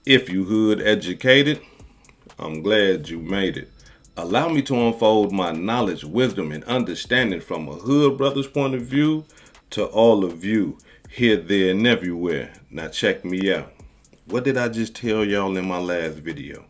If you hood educated, I'm glad you made it. Allow me to unfold my knowledge, wisdom, and understanding from a hood brother's point of view to all of you, here, there, and everywhere. Now check me out. What did I just tell y'all in my last video?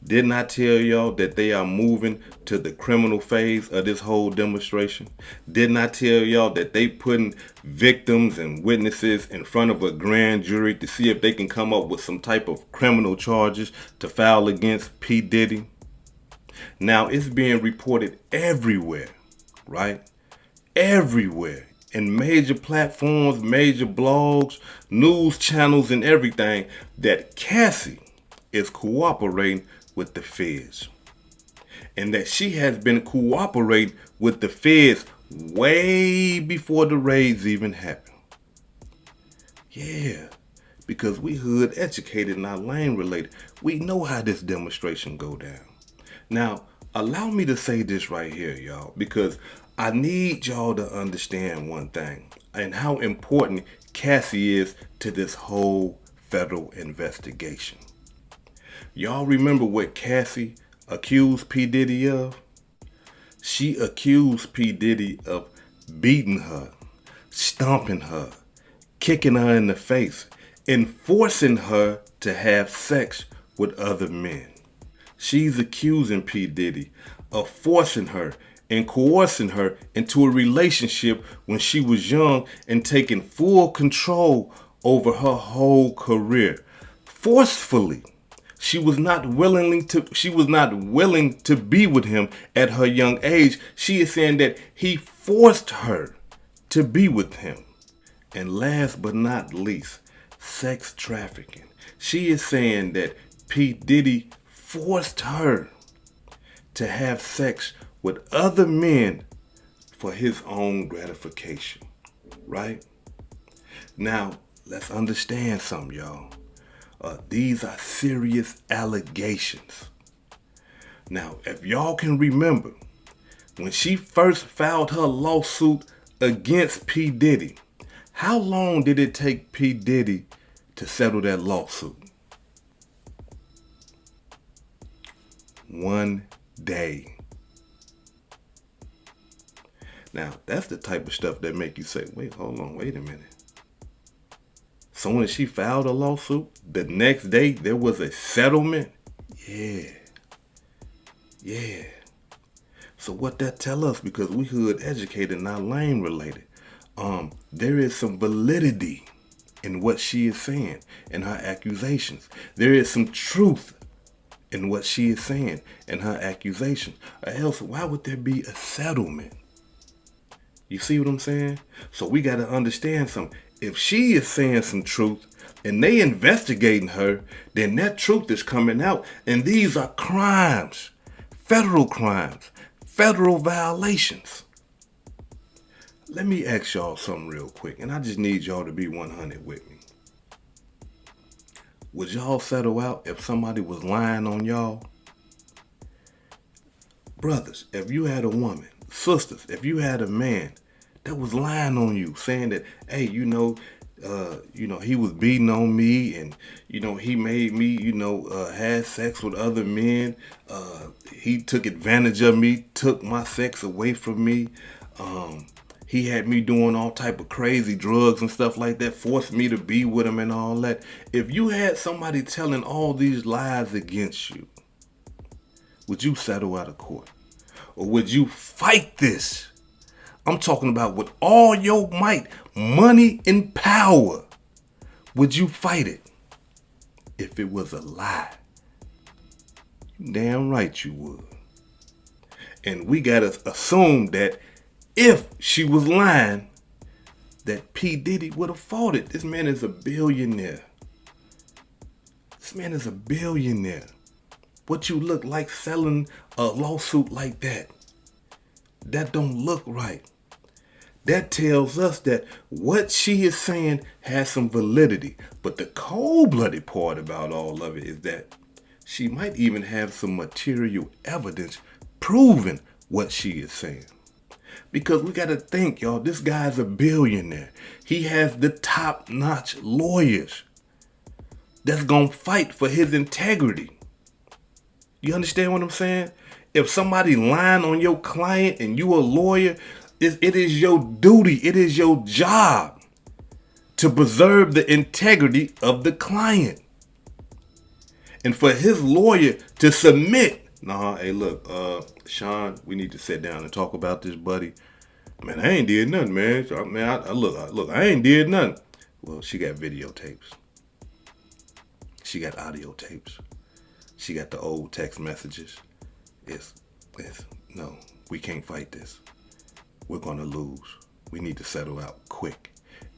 Didn't I tell y'all that they are moving to the criminal phase of this whole demonstration? Didn't I tell y'all that they putting victims and witnesses in front of a grand jury to see if they can come up with some type of criminal charges to file against P. Diddy? Now it's being reported everywhere, right? Everywhere. In major platforms, major blogs, news channels, and everything that Cassie is cooperating with the feds. And that she has been cooperating with the feds way before the raids even happened. Yeah, because we hood educated, not lane related. We know how this demonstration go down. Now, allow me to say this right here, y'all, because I need y'all to understand one thing and how important Cassie is to this whole federal investigation. Y'all remember what Cassie accused P. Diddy of? She accused P. Diddy of beating her, stomping her, kicking her in the face, and forcing her to have sex with other men. She's accusing P. Diddy of forcing her and coercing her into a relationship when she was young and taking full control over her whole career. Forcefully. She was not willing to be with him at her young age. She is saying that he forced her to be with him. And last but not least, sex trafficking. She is saying that P. Diddy forced her to have sex with other men for his own gratification, right? Now, let's understand something, y'all. These are serious allegations. Now, if y'all can remember, when she first filed her lawsuit against P. Diddy, how long did it take P. Diddy to settle that lawsuit? 1 day. Now, that's the type of stuff that make you say, wait a minute. So when she filed a lawsuit, the next day there was a settlement? Yeah. So what that tell us, because we hood educated, not lane related, there is some validity in what she is saying and her accusations. There is some truth in what she is saying and her accusations. Or else, why would there be a settlement? You see what I'm saying? So we got to understand something. If she is saying some truth and they investigating her, then that truth is coming out. And these are crimes, federal violations. Let me ask y'all something real quick, and I just need y'all to be 100 with me. Would y'all settle out if somebody was lying on y'all? Brothers, if you had a woman, sisters, if you had a man that was lying on you, saying that, hey, he was beating on me, and he made me, had sex with other men. He took advantage of me, took my sex away from me. He had me doing all type of crazy drugs and stuff like that, forced me to be with him and all that. If you had somebody telling all these lies against you, would you settle out of court? Or would you fight this? I'm talking about with all your might, money, and power. Would you fight it if it was a lie? Damn right you would. And we gotta assume that if she was lying, that P. Diddy would have fought it. This man is a billionaire. What you look like selling a lawsuit like that? That don't look right. That tells us that what she is saying has some validity. But the cold-blooded part about all of it is that she might even have some material evidence proving what she is saying. Because we got to think, y'all, this guy's a billionaire. He has the top-notch lawyers that's gonna fight for his integrity. You understand what I'm saying? If somebody lying on your client and you a lawyer, it is your duty, it is your job to preserve the integrity of the client. And for his lawyer to submit, nah, hey, look, Sean, we need to sit down and talk about this, buddy. Man, I ain't did nothing, man. So, man, look, I ain't did nothing. Well, she got videotapes. She got audio tapes. She got the old text messages. It's no, we can't fight this. We're gonna lose. We need to settle out quick.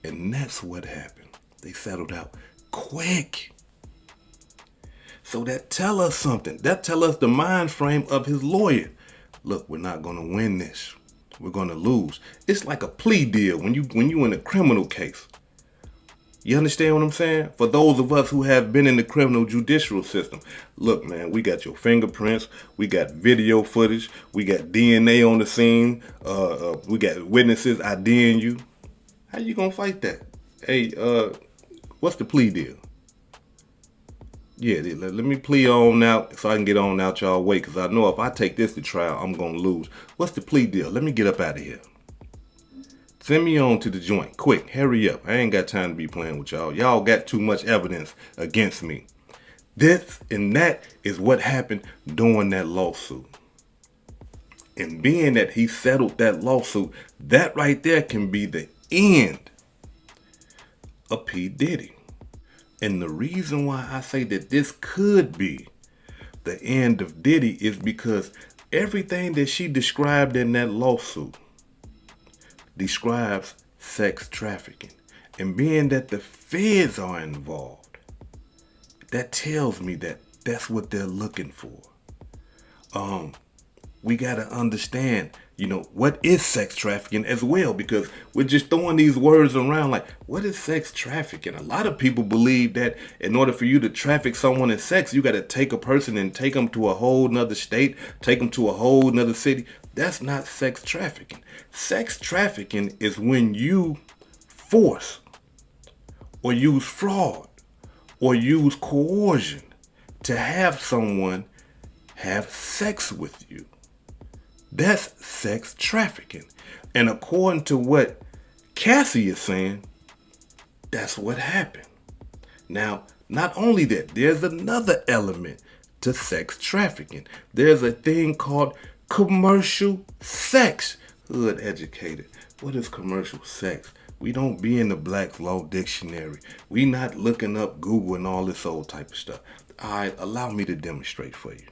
And that's what happened. They settled out quick. So that tell us something. That tell us the mind frame of his lawyer. Look, we're not gonna win this. We're gonna lose. It's like a plea deal when you in a criminal case. You understand what I'm saying? For those of us who have been in the criminal judicial system, look, man, we got your fingerprints, we got video footage, we got DNA on the scene, we got witnesses IDing you. How you gonna fight that? Hey, what's the plea deal? Yeah, let me plea on out so I can get on out y'all way, because I know if I take this to trial, I'm gonna lose. What's the plea deal? Let me get up out of here. Send me on to the joint. Quick, hurry up. I ain't got time to be playing with y'all. Y'all got too much evidence against me. This and that is what happened during that lawsuit. And being that he settled that lawsuit, that right there can be the end of P. Diddy. And the reason why I say that this could be the end of Diddy is because everything that she described in that lawsuit describes sex trafficking. And being that the feds are involved, that tells me that that's what they're looking for. We got to understand, what is sex trafficking as well, because we're just throwing these words around like, what is sex trafficking? A lot of people believe that in order for you to traffic someone in sex, you got to take a person and take them to a whole nother state, take them to a whole nother city. That's not sex trafficking. Sex trafficking is when you force or use fraud or use coercion to have someone have sex with you. That's sex trafficking. And according to what Cassie is saying, that's what happened. Now, not only that, there's another element to sex trafficking. There's a thing called commercial sex. Hood educated. What is commercial sex? We don't be in the Black's Law Dictionary. We not looking up Google and all this old type of stuff. All right, allow me to demonstrate for you.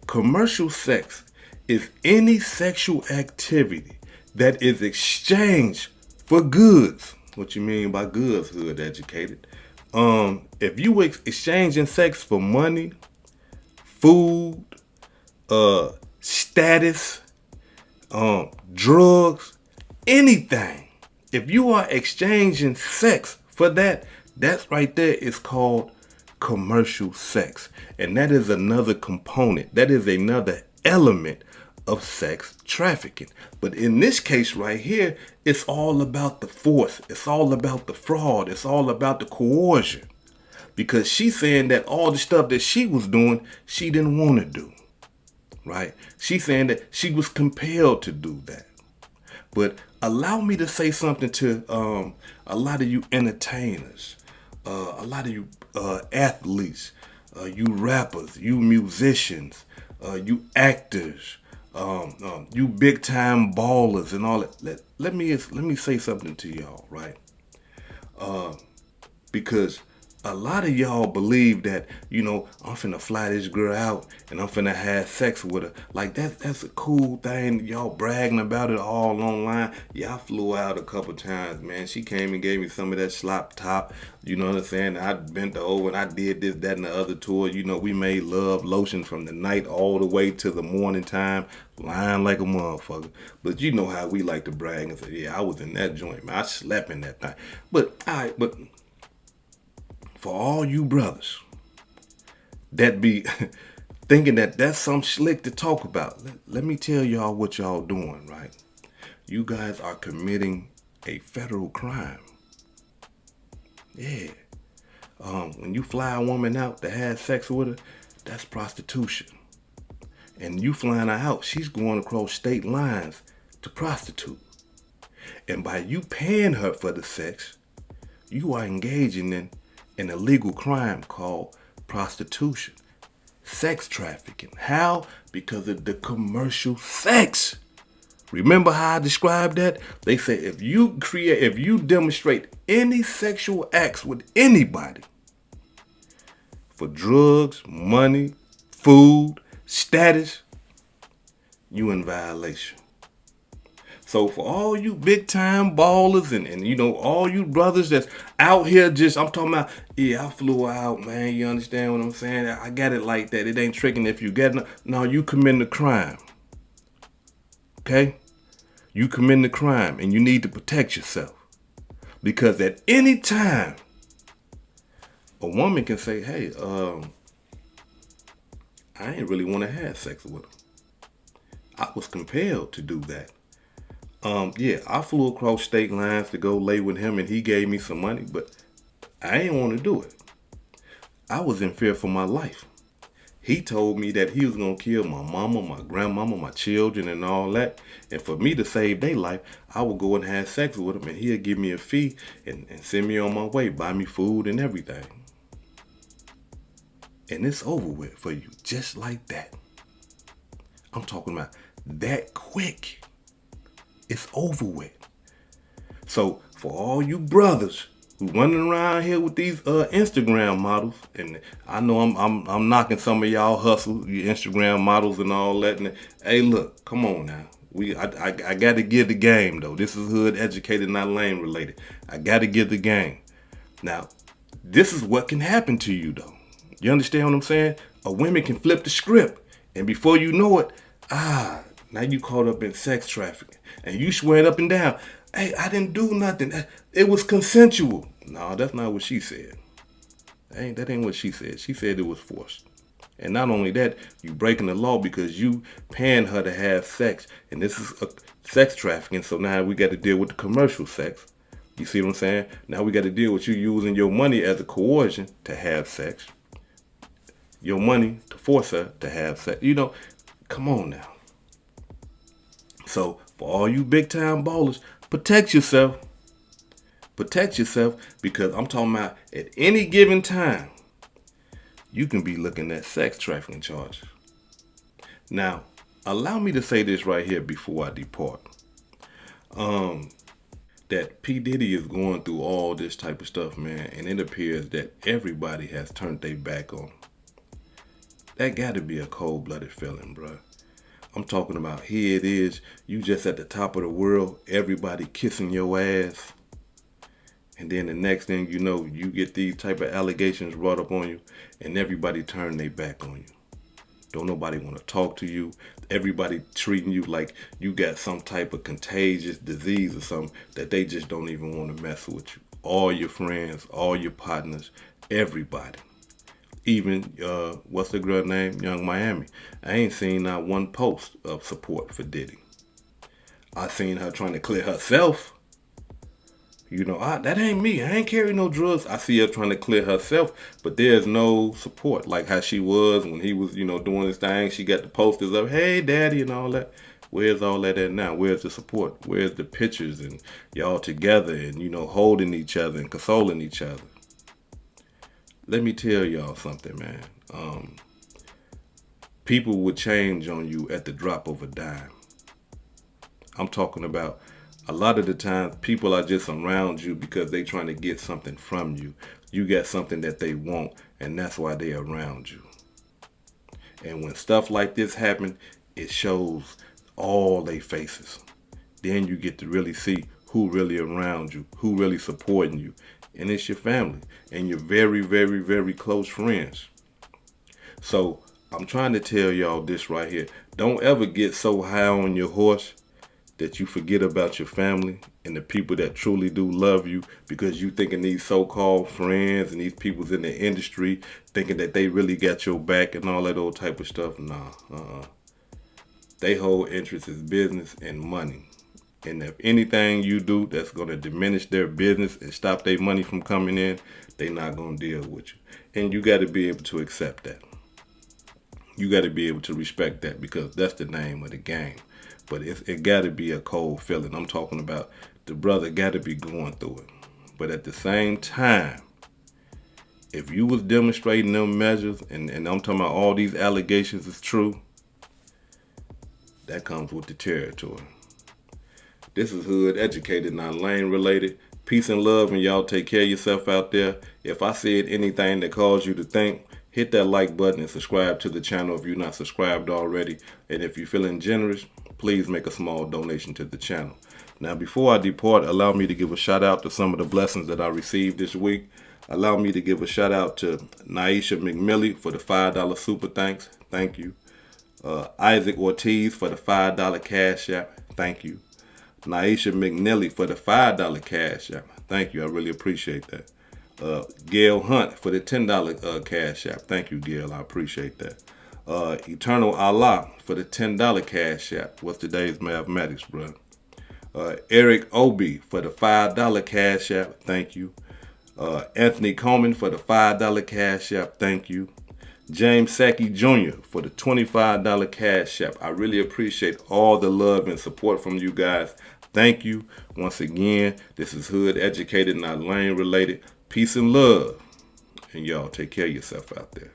Commercial sex is any sexual activity that is exchanged for goods. What you mean by goods, hood educated? If you exchanging sex for money, food, status, drugs, anything. If you are exchanging sex for that right there is called commercial sex. And that is another component. That is another element of sex trafficking. But in this case right here, it's all about the force. It's all about the fraud. It's all about the coercion. Because she's saying that all the stuff that she was doing, she didn't want to do. Right? She's saying that she was compelled to do that. But allow me to say something to a lot of you entertainers, a lot of you athletes, you rappers, you musicians, you actors, you big time ballers and all that. Let me say something to y'all, right? Because a lot of y'all believe that, I'm finna fly this girl out and I'm finna have sex with her. Like that's a cool thing. Y'all bragging about it all online. Yeah, I flew out a couple times, man. She came and gave me some of that slop top. You know what I'm saying? I bent her over and I did this, that, and the other to her. We made love lotion from the night all the way to the morning time, lying like a motherfucker. But you know how we like to brag and say, yeah, I was in that joint, man. I slept in that thing. But for all you brothers that be thinking that that's some slick to talk about, let me tell y'all what y'all doing, right? You guys are committing a federal crime. Yeah. When you fly a woman out to have sex with her, that's prostitution. And you flying her out, she's going across state lines to prostitute. And by you paying her for the sex, you are engaging in an illegal crime called prostitution, sex trafficking. How? Because of the commercial sex. Remember how I described that? They say if you demonstrate any sexual acts with anybody for drugs, money, food, status, you in violation. So for all you big time ballers and you know all you brothers that's out here I'm talking about, yeah, I flew out, man. You understand what I'm saying? I got it like that. It ain't tricking if you get no, you committing a crime. Okay? You committing a crime and you need to protect yourself. Because at any time, a woman can say, hey, I ain't really want to have sex with him. I was compelled to do that. Yeah, I flew across state lines to go lay with him and he gave me some money, but I ain't want to do it. I was in fear for my life. He told me that he was going to kill my mama, my grandmama, my children and all that. And for me to save their life, I would go and have sex with him and he'll give me a fee and send me on my way, buy me food and everything. And it's over with for you, just like that. I'm talking about that quick. It's over with. So for all you brothers who running around here with these Instagram models, and I know I'm knocking some of y'all hustle, your Instagram models and all that. And hey, look, come on now. I got to give the game though. This is hood educated, not lane related. I got to give the game. Now, this is what can happen to you though. You understand what I'm saying? A woman can flip the script, and before you know it, now you caught up in sex trafficking. And you swearing up and down, hey, I didn't do nothing. It was consensual. No, that's not what she said. That ain't what she said. She said it was forced. And not only that, you breaking the law because you paying her to have sex. And this is a sex trafficking. So now we got to deal with the commercial sex. You see what I'm saying? Now we got to deal with you using your money as a coercion to have sex. Your money to force her to have sex. You know, come on now. So for all you big time ballers, protect yourself. Protect yourself because I'm talking about at any given time, you can be looking at sex trafficking charges. Now, allow me to say this right here before I depart. That P. Diddy is going through all this type of stuff, man, and it appears that everybody has turned their back on him. That gotta be a cold-blooded feeling, bruh. I'm talking about here it is, you just at the top of the world, everybody kissing your ass. And then the next thing you know, you get these type of allegations brought up on you and everybody turn their back on you. Don't nobody want to talk to you. Everybody treating you like you got some type of contagious disease or something that they just don't even want to mess with you. All your friends, all your partners, everybody. Even, what's the girl name? Young Miami. I ain't seen not one post of support for Diddy. I seen her trying to clear herself. You know, that ain't me. I ain't carry no drugs. I see her trying to clear herself, but there's no support like how she was when he was, doing his thing. She got the posters up, hey, daddy, and all that. Where's all that at now? Where's the support? Where's the pictures and y'all together and, holding each other and consoling each other? Let me tell y'all something, man. People would change on you at the drop of a dime. I'm talking about a lot of the times people are just around you because they trying to get something from you. You got something that they want, and that's why they around you. And when stuff like this happen, it shows all they faces. Then you get to really see who really around you, who really supporting you. And it's your family and your very, very, very close friends. So I'm trying to tell y'all this right here. Don't ever get so high on your horse that you forget about your family and the people that truly do love you because you thinking these so-called friends and these people's in the industry thinking that they really got your back and all that old type of stuff. Nah, They whole interest is business and money. And if anything you do that's going to diminish their business and stop their money from coming in, they not going to deal with you. And you got to be able to accept that. You got to be able to respect that because that's the name of the game. But it got to be a cold feeling. I'm talking about the brother got to be going through it. But at the same time, if you was demonstrating them measures, and I'm talking about all these allegations is true, that comes with the territory. This is Hood Educated, not Lane Related. Peace and love, and y'all take care of yourself out there. If I said anything that caused you to think, hit that like button and subscribe to the channel if you're not subscribed already. And if you're feeling generous, please make a small donation to the channel. Now, before I depart, allow me to give a shout out to some of the blessings that I received this week. Allow me to give a shout out to Naisha McMillie for the $5 super thanks. Thank you. Isaac Ortiz for the $5 cash app. Thank you. Naisha McNelly for the $5 cash app. Thank you. I really appreciate that. Gail Hunt for the $10 cash app. Thank you, Gail. I appreciate that. Eternal Allah for the $10 cash app. What's today's mathematics, bro? Eric Obi for the $5 cash app. Thank you. Anthony Coleman for the $5 cash app. Thank you. James Sackey Jr. for the $25 cash app. I really appreciate all the love and support from you guys. Thank you. Once again, this is Hood Educated, not Lane Related. Peace and love. And y'all take care of yourself out there.